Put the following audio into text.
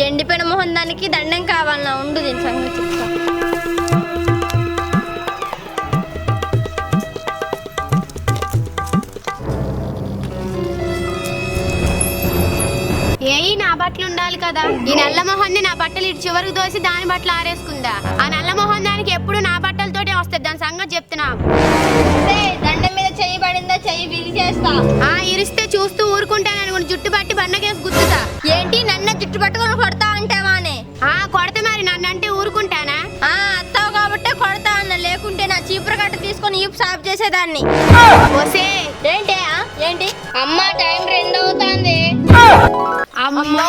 ఎండిపోయిన మొహం దానికి దండం కావాలన్నా ఉండు దీని సంగతి చెప్తా. ఏయి నా బట్టలు ఉండాలి కదా. ఈ నల్ల మొహాన్ని నా బట్టలు ఇటు చివరికి దోసి దాని బట్టలు ఆరేసుకుందా. ఆ నల్ల మొహం దానికి ఎప్పుడు నా బట్టలతోటే వస్తుంది. దాని సంగతి చెప్తున్నా. దండం మీద చెయ్యి పడిందా చెయ్యి విరిచేస్తా. ఇరిస్తే చూస్తూ ఊరుకుంటాను. జుట్టు పట్టి బండకేసి గుద్దుతా. ఏంటి నన్ను జుట్టు పట్టుకొని కొడతా అంటావానే? కొడతా మరి. నన్ను అంటే ఊరుకుంటానా? అత్తావు కాబట్టే కొడతా అన్న, లేకుంటే నా చీపుర కట్ట తీసుకొని ఈపు సాఫ్ చేసేదాన్ని. ఏంటి ఏంటి అమ్మ టైం 2 అవుతుంది. అమ్మో